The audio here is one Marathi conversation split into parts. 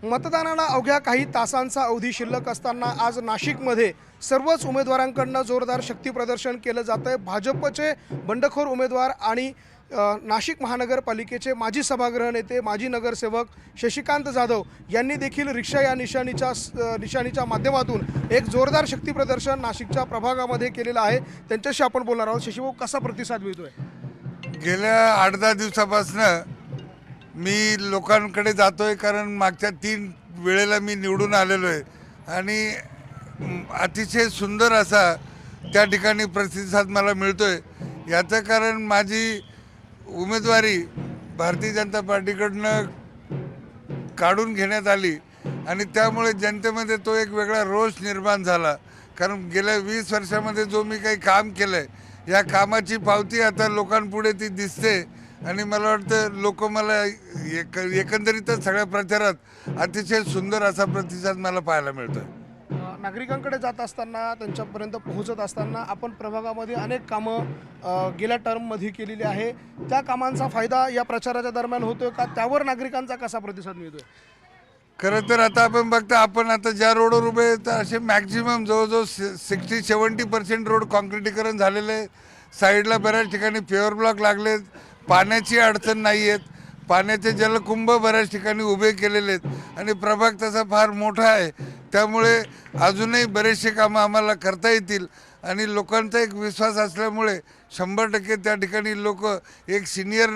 मतदानाला अवघ्या काही तासांचा अवधी शिल्लक असताना आज नाशिकमध्ये सर्वच उमेदवारांकडून जोरदार शक्ती प्रदर्शन केलं जातंय। भाजपचे बंडखोर उमेदवार आणि नाशिक महानगरपालिकेचे माजी सभागृह नेते माजी नगरसेवक शशिकांत जाधव यांनी देखील रिक्षा या निशाणीच्या माध्यमातून एक जोरदार शक्ती प्रदर्शन नाशिकच्या प्रभागामध्ये केलेलं आहे। त्यांच्याशी आपण बोलणार आहोत। शशिभाऊ, कसा प्रतिसाद मिळतोय? गेल्या 8-10 दिवसापासून मी लोकांकडे जातोय, कारण मागच्या 3 वेळेला मी निवडून आलेलो आहे आणि अतिशय सुंदर असा त्या ठिकाणी प्रतिसाद मला मिळतोय। याचं कारण माझी उमेदवारी भारतीय जनता पार्टीकडनं काढून घेण्यात आली आणि त्यामुळे जनतेमध्ये तो एक वेगळा रोष निर्माण झाला। कारण गेल्या 20 वर्षामध्ये जो मी काही काम केलं आहे, या कामाची पावती आता लोकांपुढे ती दिसते आणि मला वाटतं लोक मला एकंदरीतच सगळ्या प्रचारात अतिशय सुंदर असा प्रतिसाद मला पाहायला मिळतो। नागरिकांकडे जात असताना, त्यांच्यापर्यंत पोहोचत असताना आपण प्रभागामध्ये अनेक कामं गेल्या टर्ममध्ये केलेली आहे। त्या कामांचा फायदा या प्रचाराच्या दरम्यान होतोय का? त्यावर नागरिकांचा कसा प्रतिसाद मिळतोय? खरं तर आता आपण बघता, आपण आता ज्या रोडवर उभे आहेत तर असे मॅक्झिमम जवळजवळ 60-70% रोड कॉन्क्रिटीकरण झालेले आहे। साईडला बऱ्याच ठिकाणी पेवर ब्लॉक लागलेत, पाण्याची अडचण नाही आहेत, पाण्याचे जलकुंभ बऱ्याच ठिकाणी उभे केलेले आहेत आणि प्रभाग तसा फार मोठा आहे, त्यामुळे अजूनही बरेचसे कामं आम्हाला करता येतील आणि लोकांचा एक विश्वास असल्यामुळे 100% त्या ठिकाणी लोक एक सिनियर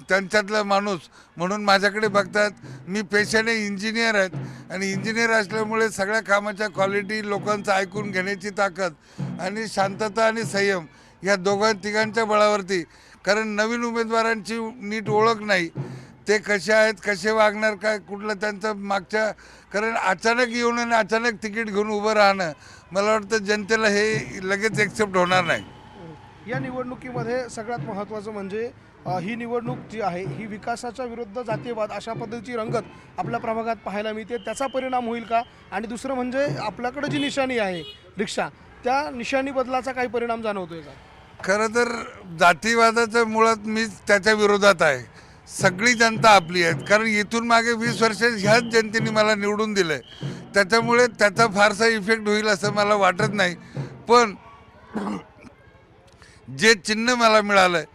त्यांच्यातला माणूस म्हणून माझ्याकडे बघतात। मी पेशाने इंजिनियर आहेत आणि इंजिनियर असल्यामुळे सगळ्या कामाच्या क्वालिटी, लोकांचं ऐकून घेण्याची ताकद आणि शांतता आणि संयम या तिघांच्या बळावरती, कारण नवीन उमेदवारांची नीट ओळख नाही, ते कसे आहेत, कसे वागणार, काय कुठलं त्यांचं मागच्या, कारण अचानक येऊन आणि अचानक तिकीट घेऊन उभं राहणं मला वाटतं जनतेला हे लगेच एक्सेप्ट होणार नाही। या निवडणुकीमध्ये सगळ्यात महत्त्वाचं म्हणजे ही निवडणूक जी आहे ही विकासाच्या विरुद्ध जातीयवाद अशा पद्धतीची रंगत आपल्या प्रभागात पाहायला मिळते। त्याचा परिणाम होईल का? आणि दुसरं म्हणजे आपल्याकडे जी निशाणी आहे रिक्षा, त्या निशाणी बदलाचा काही परिणाम जाणवतोय का? खरं तर जातीवादाचं मुळात मी त्याच्या विरोधात आहे। सगळी जनता आपली आहे, कारण इथून मागे 20 वर्ष ह्याच जनतेने मला निवडून दिलं आहे, त्याच्यामुळे त्याचा फारसा इफेक्ट होईल असं मला वाटत नाही। पण जे चिन्ह मला मिळालं आहे,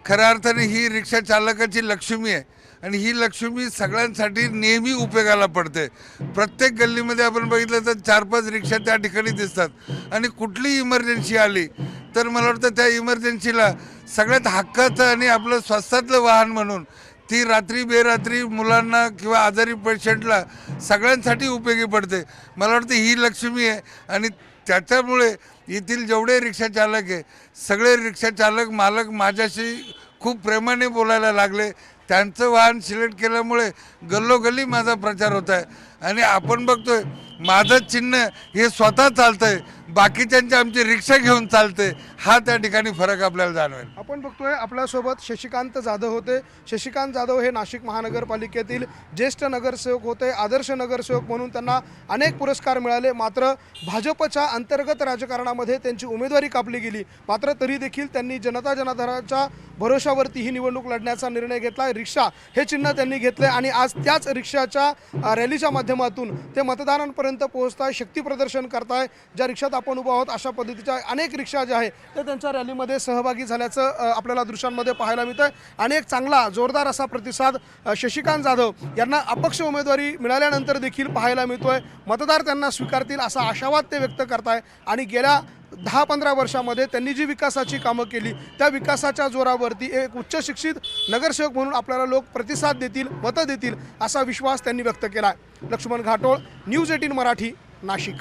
खऱ्या अर्थाने ही रिक्षा चालकाची लक्ष्मी आहे आणि ही लक्ष्मी सगळ्यांसाठी नेहमी उपयोगाला पडते। प्रत्येक गल्लीमध्ये आपण बघितलं तर 4-5 रिक्षा त्या ठिकाणी दिसतात आणि कुठली इमर्जन्सी आली तर मला वाटतं त्या इमर्जन्सीला सगळ्यात हक्काचं आणि आपलं स्वस्तातलं वाहन म्हणून ती रात्री बेरात्री मुलांना किंवा आजारी पेशंटला सगळ्यांसाठी उपयोगी पडते। मला वाटतं ही लक्ष्मी आहे आणि त्याच्यामुळे येथील जेवढे रिक्षा चालक आहे, सगळे रिक्षा चालक मालक माझ्याशी खूप प्रेमाने बोलायला लागले। त्यांचं वाहन सिलेक्ट केल्यामुळे गल्लोगल्ली माझा प्रचार होत आहे आणि आपण बघतोय माझं चिन्ह हे स्वतः चालतंय, बाकीच्यांची आमची रिक्षा घेऊन चालते, हा त्या ठिकाणी फरक आपल्याला जाणवेल। आपण बघतोय आपल्यासोबत शशिकांत जाधव होते। शशिकांत जाधव हे नाशिक महानगरपालिकेतील ज्येष्ठ नगरसेवक होते, आदर्श नगरसेवक म्हणून त्यांना अनेक पुरस्कार मिळाले। मात्र भाजपच्या अंतर्गत राजकारणामध्ये त्यांची उमेदवारी कापली गेली, मात्र तरी देखील त्यांनी जनता जनार्दनाच्या भरोशावरती ही निवडणूक लढण्याचा निर्णय घेतला। रिक्षा हे चिन्ह त्यांनी घेतले आणि आज त्याच रिक्षाच्या रॅलीच्या माध्यमातून ते मतदारांपर्यंत पोहोचताय, शक्ती प्रदर्शन करताय। ज्या रिक्षात आपण उभा आहोत अशा पद्धतीच्या अनेक रिक्षा ज्या आहेत ते त्यांच्या रॅलीमध्ये सहभागी झाल्याचं आपल्याला दृश्यांमध्ये पाहायला मिळतंय आणि एक चांगला जोरदार असा प्रतिसाद शशिकांत जाधव यांना अपक्ष उमेदवारी मिळाल्यानंतर देखील पाहायला मिळतोय। मतदार त्यांना स्वीकारतील असा आशावाद ते व्यक्त करताय आणि गेल्या 10-15 वर्षामध्ये त्यांनी जी विकासाची कामं केली त्या विकासाच्या जोरावरती एक उच्च शिक्षित नगरसेवक म्हणून आपल्याला लोक प्रतिसाद देतील, मतं देतील असा विश्वास त्यांनी व्यक्त केला आहे। लक्ष्मण घाटोळ, न्यूज 18 मराठी, नाशिक।